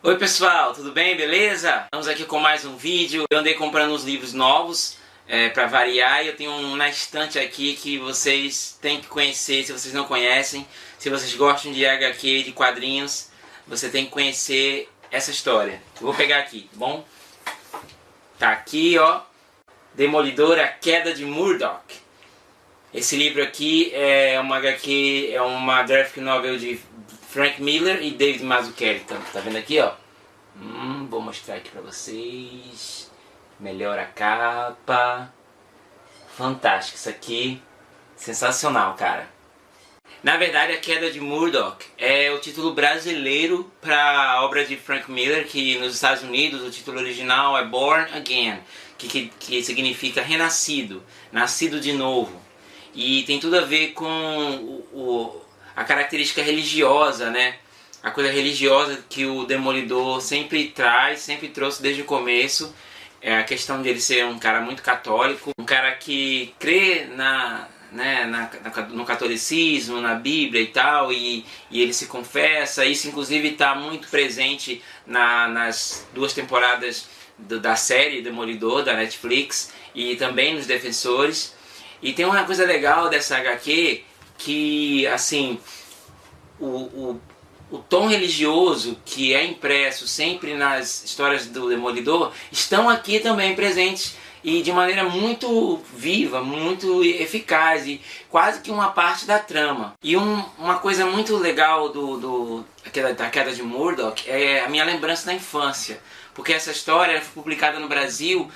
Oi pessoal, tudo bem? Beleza? Estamos aqui com mais um vídeo. Eu andei comprando uns livros novos para variar e eu tenho um na estante aqui que vocês têm que conhecer se vocês não conhecem. Se vocês gostam de HQ, de quadrinhos, você tem que conhecer essa história. Eu vou pegar aqui, tá bom? Tá aqui, ó. Demolidor, a Queda de Murdoch. Esse livro aqui é uma HQ, é uma graphic novel de Frank Miller e David Mazzucchelli. Tá vendo aqui, ó? Vou mostrar aqui pra vocês. Melhor a capa. Fantástico isso aqui. Sensacional, cara. Na verdade, A Queda de Murdoch é o título brasileiro para a obra de Frank Miller, que nos Estados Unidos o título original é Born Again, que significa renascido, nascido de novo. E tem tudo a ver com a característica religiosa, né? A coisa religiosa que o Demolidor sempre trouxe desde o começo. É a questão dele ser um cara muito católico, um cara que crê no catolicismo, na Bíblia e tal, e ele se confessa. Isso inclusive está muito presente nas duas temporadas da série Demolidor, da Netflix, e também nos Defensores. E tem uma coisa legal dessa HQ, que assim, o tom religioso que é impresso sempre nas histórias do Demolidor estão aqui também presentes e de maneira muito viva, muito eficaz e quase que uma parte da trama. E uma coisa muito legal da Queda de Murdoch é a minha lembrança da infância, porque essa história foi publicada no Brasil,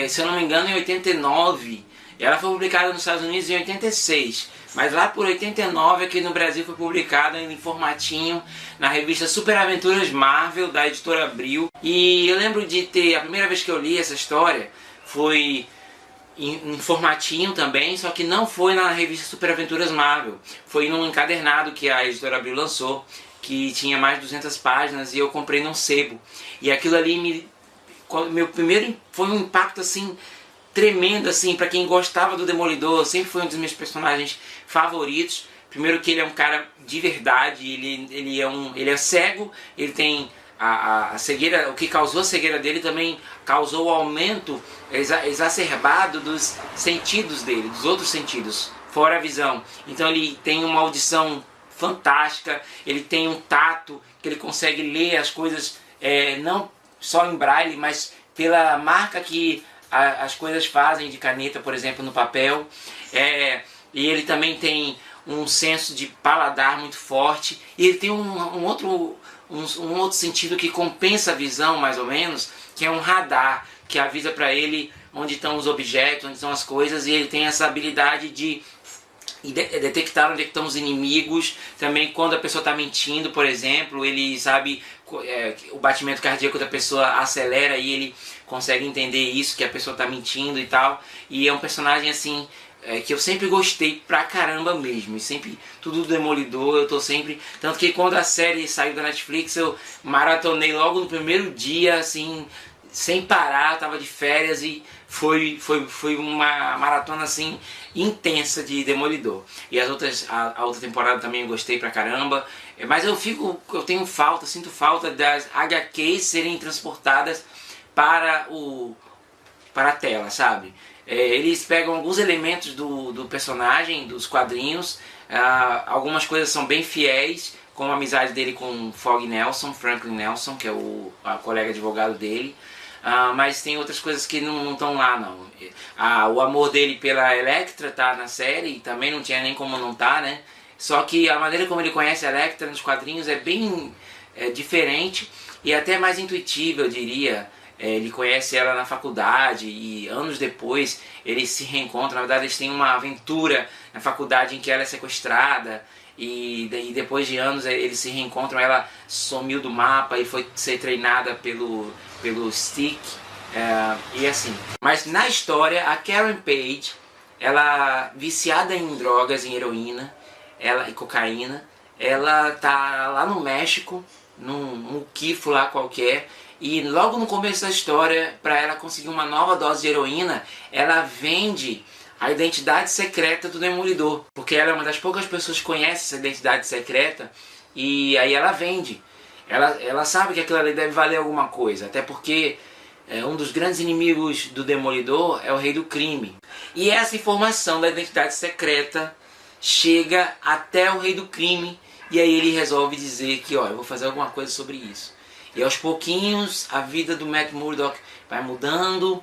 se eu não me engano, em 89. Ela foi publicada nos Estados Unidos em 86, mas lá por 89 aqui no Brasil foi publicada em formatinho na revista Super Aventuras Marvel, da editora Abril. E eu lembro de a primeira vez que eu li essa história foi em formatinho também, só que não foi na revista Super Aventuras Marvel, foi num encadernado que a editora Abril lançou, que tinha mais de 200 páginas, e eu comprei num sebo. E aquilo ali meu primeiro foi um impacto assim tremendo, assim, pra quem gostava do Demolidor. Sempre foi um dos meus personagens favoritos. Primeiro que ele é um cara de verdade, ele é cego, ele tem a cegueira. O que causou a cegueira dele também causou o aumento exacerbado dos sentidos dele, dos outros sentidos, fora a visão. Então ele tem uma audição fantástica, ele tem um tato, que ele consegue ler as coisas não só em braille, mas pela marca que as coisas fazem de caneta, por exemplo, no papel. E ele também tem um senso de paladar muito forte. E ele tem um outro sentido que compensa a visão, mais ou menos, que é um radar, que avisa para ele onde estão os objetos, onde estão as coisas. E ele tem essa habilidade de detectar onde estão os inimigos. Também quando a pessoa está mentindo, por exemplo, ele sabe o batimento cardíaco da pessoa acelera e ele consegue entender isso, que a pessoa está mentindo e tal. E é um personagem assim que eu sempre gostei pra caramba mesmo. E sempre, tudo do Demolidor, eu tô sempre... Tanto que quando a série saiu da Netflix, eu maratonei logo no primeiro dia, assim, sem parar. Eu tava de férias e foi uma maratona assim intensa de Demolidor. E a outra temporada também eu gostei pra caramba. Mas eu sinto falta das HQs serem transportadas para a tela, sabe? Eles pegam alguns elementos do personagem, dos quadrinhos. Algumas coisas são bem fiéis, como a amizade dele com Franklin Nelson, que é o colega advogado dele. Mas tem outras coisas que não estão lá, não. O amor dele pela Elektra tá na série, e também não tinha nem como não tá, né? Só que a maneira como ele conhece a Elektra nos quadrinhos é bem diferente e até mais intuitiva, eu diria. Ele conhece ela na faculdade e anos depois eles se reencontram. Na verdade, eles têm uma aventura na faculdade em que ela é sequestrada. E depois de anos eles se reencontram. Ela sumiu do mapa e foi ser treinada pelo Stick, e assim. Mas na história, a Karen Page, ela viciada em drogas, em heroína e cocaína, ela tá lá no México, num quifo lá qualquer, e logo no começo da história, para ela conseguir uma nova dose de heroína, ela vende a identidade secreta do Demolidor, porque ela é uma das poucas pessoas que conhece essa identidade secreta, e aí ela vende. ela sabe que aquilo ali deve valer alguma coisa, até porque um dos grandes inimigos do Demolidor é o Rei do Crime. E essa informação da identidade secreta chega até o Rei do Crime, e aí ele resolve dizer que, ó, eu vou fazer alguma coisa sobre isso. E aos pouquinhos a vida do Matt Murdock vai mudando.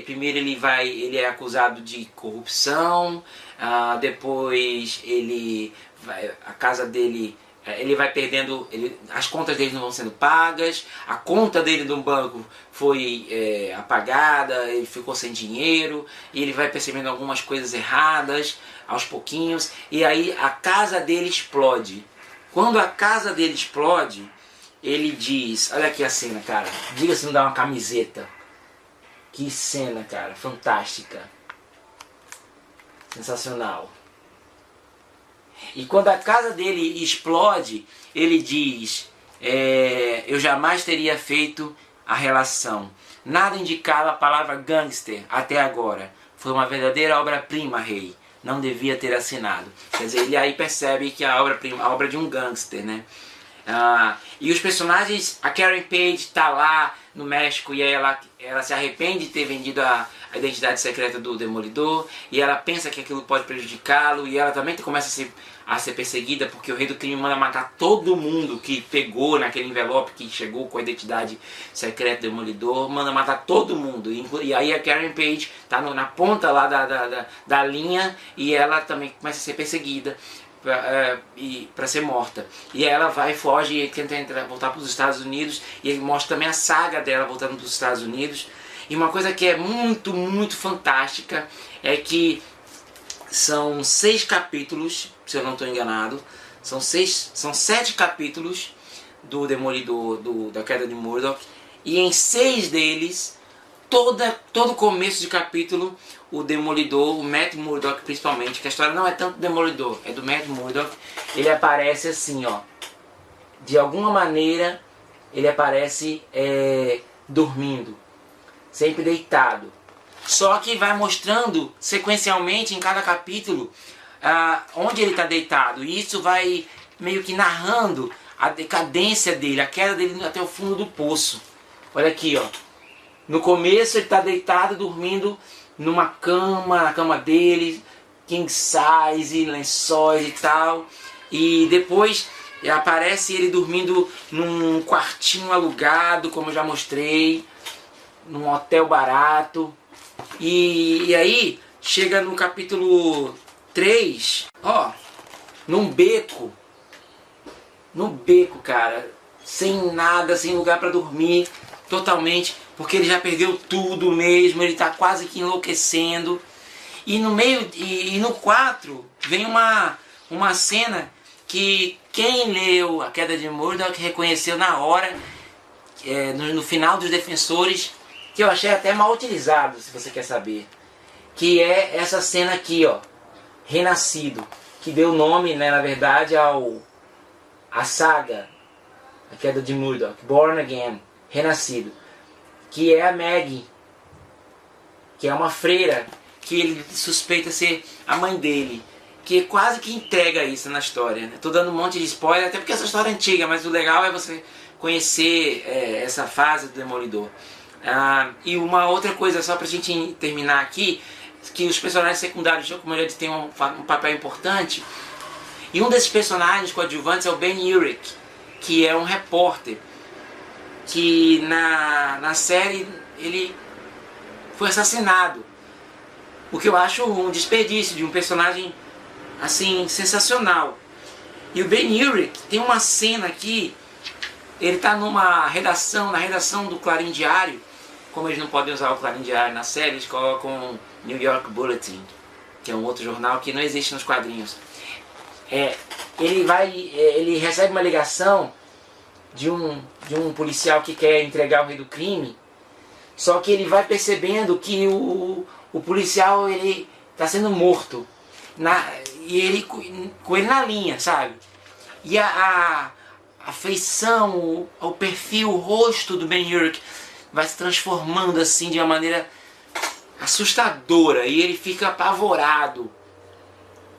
Primeiro ele é acusado de corrupção, depois a casa dele, ele vai perdendo, as contas dele não vão sendo pagas, a conta dele do banco foi apagada, ele ficou sem dinheiro, e ele vai percebendo algumas coisas erradas aos pouquinhos, e aí a casa dele explode. Quando a casa dele explode, ele diz, olha aqui a cena, cara, diga se não dá uma camiseta. Que cena, cara, fantástica, sensacional. E quando a casa dele explode, ele diz, eu jamais teria feito a relação. Nada indicava a palavra gangster até agora. Foi uma verdadeira obra-prima, rei. Não devia ter assinado. Quer dizer, ele aí percebe que a obra de um gangster, né? E os personagens, a Karen Page está lá no México e ela se arrepende de ter vendido a identidade secreta do Demolidor, e ela pensa que aquilo pode prejudicá-lo, e ela também começa a ser perseguida porque o Rei do Crime manda matar todo mundo que pegou naquele envelope que chegou com a identidade secreta do Demolidor, manda matar todo mundo, e aí a Karen Page está na ponta lá da linha, e ela também começa a ser perseguida para ser morta. E ela foge e tenta voltar para os Estados Unidos, e ele mostra também a saga dela voltando para os Estados Unidos. E uma coisa que é muito, muito fantástica é que são 6 capítulos, se eu não estou enganado, são 7 capítulos do Demolidor, da queda de Murdock, e em 6 deles, todo começo de capítulo, o Demolidor, o Matt Murdock principalmente, que a história não é tanto do Demolidor, é do Matt Murdock, ele aparece assim, ó, de alguma maneira ele aparece dormindo, sempre deitado. Só que vai mostrando sequencialmente em cada capítulo onde ele está deitado, e isso vai meio que narrando a decadência dele, a queda dele até o fundo do poço. Olha aqui, ó. No começo ele está deitado, dormindo numa cama, na cama dele, king size, lençóis e tal. E depois aparece ele dormindo num quartinho alugado, como eu já mostrei, num hotel barato. E aí chega no capítulo 3, ó, num beco, cara, sem nada, sem lugar para dormir, totalmente, porque ele já perdeu tudo mesmo, ele está quase que enlouquecendo. E no meio, e no 4 vem uma cena que quem leu A Queda de Murdock reconheceu na hora, no final dos Defensores, que eu achei até mal utilizado, se você quer saber, que é essa cena aqui, ó, Renascido, que deu nome, né, na verdade, a saga A Queda de Murdock, Born Again, Renascido, que é a Maggie, que é uma freira que ele suspeita ser a mãe dele, que quase que entrega isso na história, né? Tô dando um monte de spoiler, até porque essa história é antiga, mas o legal é você conhecer essa fase do Demolidor. E uma outra coisa, só pra gente terminar aqui, que os personagens secundários, como eu já disse, têm um papel importante, e um desses personagens coadjuvantes é o Ben Urich, que é um repórter, que na série ele foi assassinado, o que eu acho um desperdício de um personagem assim sensacional. E o Ben Urich tem uma cena aqui, ele está na redação do Clarim Diário. Como eles não podem usar o Clarim Diário na série, eles colocam o New York Bulletin, que é um outro jornal que não existe nos quadrinhos. Ele recebe uma ligação de um policial que quer entregar o Rei do Crime, só que ele vai percebendo que o policial ele está sendo morto, e ele com ele na linha, sabe? E a feição, o perfil, o rosto do Ben Urich vai se transformando assim de uma maneira assustadora, e ele fica apavorado.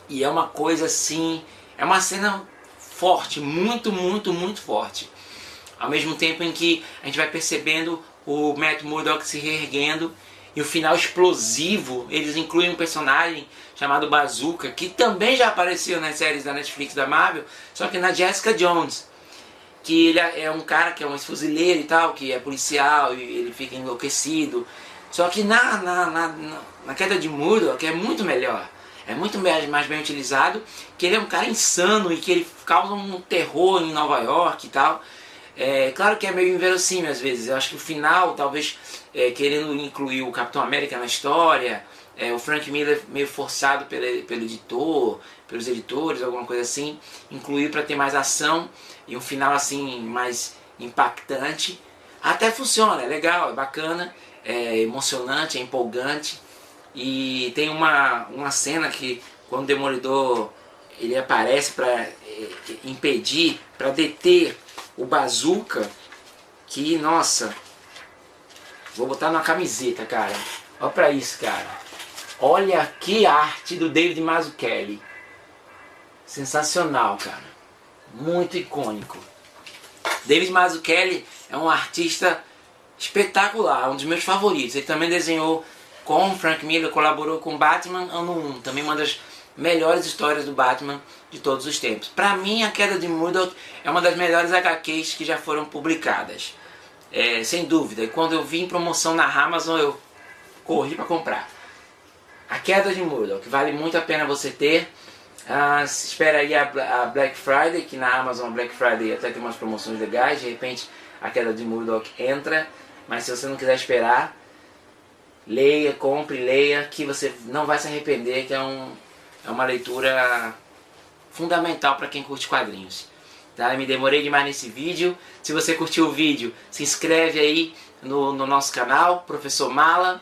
E é uma coisa assim, é uma cena forte, muito, muito, muito forte. ao mesmo tempo em que a gente vai percebendo o Matt Murdock se reerguendo, e o final explosivo. Eles incluem um personagem chamado Bazooka, que também já apareceu nas séries da Netflix da Marvel, só que na Jessica Jones, que ele é um cara que é um ex-fuzileiro e tal, que é policial, e ele fica enlouquecido. Só que na Queda de Murdock é muito melhor, é muito mais bem utilizado, que ele é um cara insano e que ele causa um terror em Nova York e tal. É claro que é meio inverossímil às vezes. Eu acho que o final, talvez querendo incluir o Capitão América na história, o Frank Miller meio forçado pelo editor, pelos editores, alguma coisa assim, incluir para ter mais ação e um final assim mais impactante. Até funciona, é legal, é bacana, é emocionante, é empolgante. E tem uma cena que quando o Demolidor ele aparece para impedir, para deter o Bazooka, que, nossa, vou botar numa camiseta, cara. Olha pra isso, cara. Olha que arte do David Mazzucchelli. Sensacional, cara. Muito icônico. David Mazzucchelli é um artista espetacular, um dos meus favoritos. Ele também desenhou com Frank Miller, colaborou com Batman Ano 1, também uma das melhores histórias do Batman de todos os tempos. Pra mim, A Queda de Murdock é uma das melhores HQs que já foram publicadas, sem dúvida. E quando eu vi em promoção na Amazon, eu corri para comprar. A Queda de Murdock, vale muito a pena você ter. Espera aí a Black Friday, que na Amazon Black Friday até tem umas promoções legais. De repente A Queda de Murdock entra, mas se você não quiser esperar, leia, compre, leia, que você não vai se arrepender, que é uma leitura fundamental para quem curte quadrinhos. Tá? Me demorei demais nesse vídeo. Se você curtiu o vídeo, se inscreve aí no nosso canal, Professor Mala.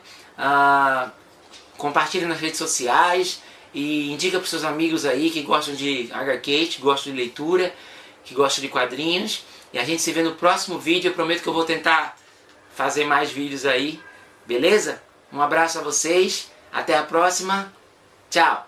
Compartilhe nas redes sociais e indica para seus amigos aí que gostam de HQ, que gostam de leitura, que gostam de quadrinhos. E a gente se vê no próximo vídeo. Eu prometo que eu vou tentar fazer mais vídeos aí. Beleza? Um abraço a vocês. Até a próxima. Tchau.